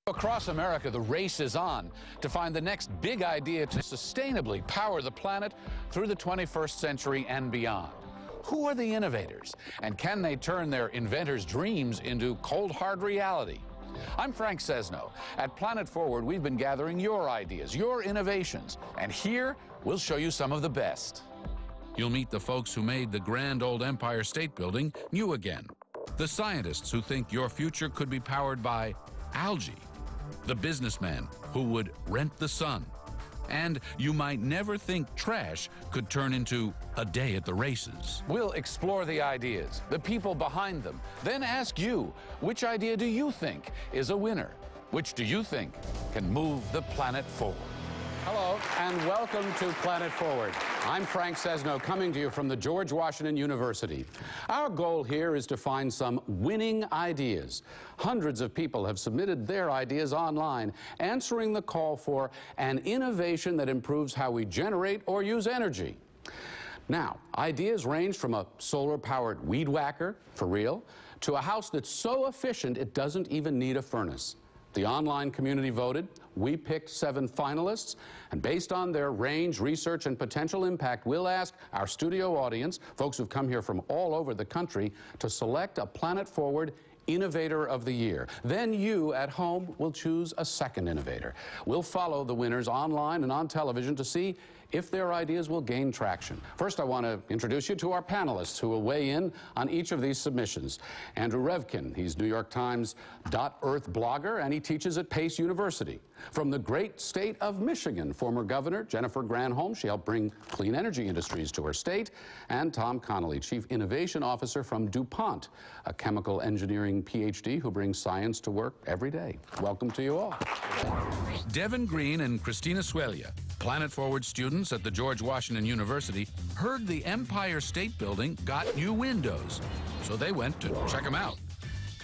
Across America, the race is on to find the next big idea to sustainably power the planet through the 21st century and beyond. Who are the innovators, and can they turn their inventors' dreams into cold, hard reality? I'm Frank Sesno. At Planet Forward, we've been gathering your ideas, your innovations, and here we'll show you some of the best. You'll meet the folks who made the grand old Empire State Building new again, the scientists who think your future could be powered by algae, the businessman who would rent the sun, and you might never think trash could turn into a day at the races. We'll explore the ideas, the people behind them, then ask you, which idea do you think is a winner? Which do you think can move the planet forward? Hello, and welcome to Planet Forward. I'm Frank Sesno, coming to you from the George Washington University. Our goal here is to find some winning ideas. Hundreds of people have submitted their ideas online, answering the call for an innovation that improves how we generate or use energy. Now, ideas range from a solar-powered weed whacker, for real, to a house that's so efficient it doesn't even need a furnace. The online community voted. We picked 7 finalists, and based on their range, research, and potential impact, we'll ask our studio audience, folks who've come here from all over the country, to select a Planet Forward Innovator of the Year. Then you, at home, will choose a second innovator. We'll follow the winners online and on television to see if their ideas will gain traction. First, I want to introduce you to our panelists who will weigh in on each of these submissions. Andrew Revkin, he's New York Times .Earth blogger, and he teaches at Pace University. From the great state of Michigan, former Governor Jennifer Granholm, she helped bring clean energy industries to her state. And Tom Connolly, Chief Innovation Officer from DuPont, a chemical engineering PhD who brings science to work every day. Welcome to you all. Devin Green and Christina Suelia, Planet Forward students at the George Washington University, heard the Empire State Building got new windows, so they went to check them out.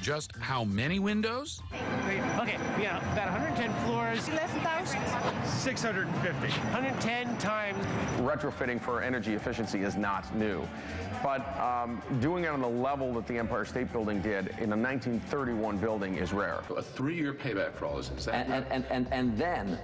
Just how many windows? Okay, we got about 110 floors. 11,000? 650. 110 times. Retrofitting for energy efficiency is not new, but doing it on the level that the Empire State Building did in a 1931 building is rare. A 3-year payback for all this. Is that and then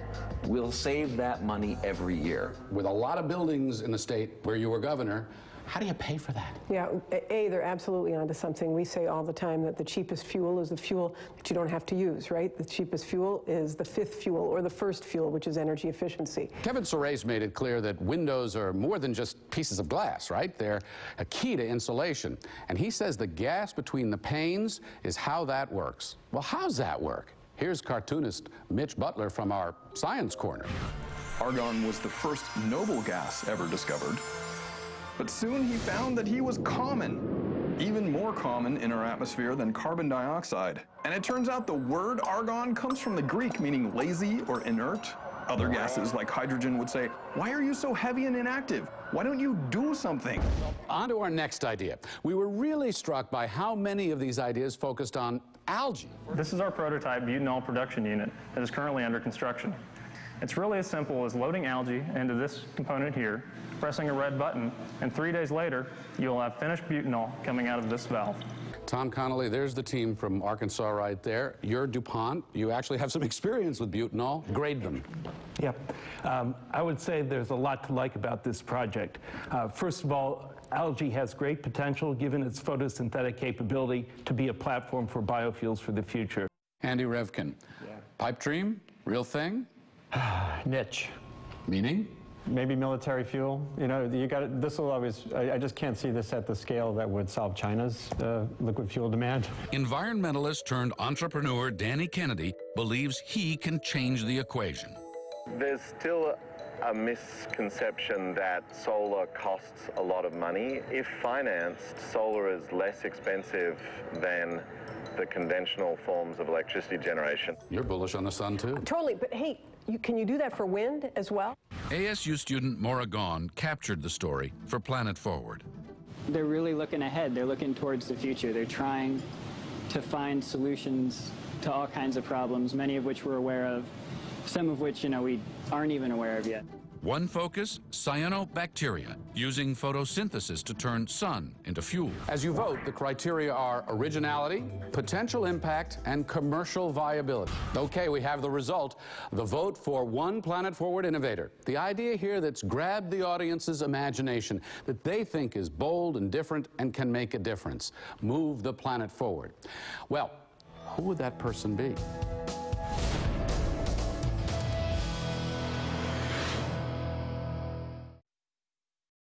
we'll save that money every year. with a lot of buildings in the state where you were governor, how do you pay for that? Yeah, they're absolutely onto something. We say all the time that the cheapest fuel is the fuel that you don't have to use, right? The cheapest fuel is the 5th fuel, or the first fuel, which is energy efficiency. Kevin Sorais made it clear that windows are more than just pieces of glass, right? They're a key to insulation. And he says the gas between the panes is how that works. Well, how's that work? Here's cartoonist Mitch Butler from our Science Corner. Argon was the first noble gas ever discovered. But soon he found that he was common, even more common in our atmosphere than carbon dioxide. And it turns out the word argon comes from the Greek, meaning lazy or inert. Other gases, like hydrogen, would say, "Why are you so heavy and inactive? Why don't you do something?" On to our next idea. We were really struck by how many of these ideas focused on algae. This is our prototype butanol production unit that is currently under construction. It's really as simple as loading algae into this component here, pressing a red button, and 3 days later, you'll have finished butanol coming out of this valve. Tom Connolly, there's the team from Arkansas right there. You're DuPont. You actually have some experience with butanol. Grade them. Yep. I would say there's a lot to like about this project. First of all, algae has great potential, given its photosynthetic capability, to be a platform for biofuels for the future. Andy Revkin. Yeah. Pipe dream? Real thing? Niche. Meaning? Maybe military fuel. You know, you got this will always. I just can't see this at the scale that would solve China's liquid fuel demand. Environmentalist turned entrepreneur Danny Kennedy believes he can change the equation. There's still a misconception that solar costs a lot of money. If financed, solar is less expensive than the conventional forms of electricity generation. You're bullish on the sun, too. Totally, but hey, can you do that for wind as well? ASU student Maura Gaughan captured the story for Planet Forward. They're really looking ahead. They're looking towards the future. They're trying to find solutions to all kinds of problems, many of which we're aware of, some of which, we aren't even aware of yet. One focus, cyanobacteria, using photosynthesis to turn sun into fuel. As you vote, the criteria are originality, potential impact, and commercial viability. Okay, we have the result. The vote for One Planet Forward Innovator. The idea here that's grabbed the audience's imagination, that they think is bold and different and can make a difference. Move the planet forward. Well, who would that person be?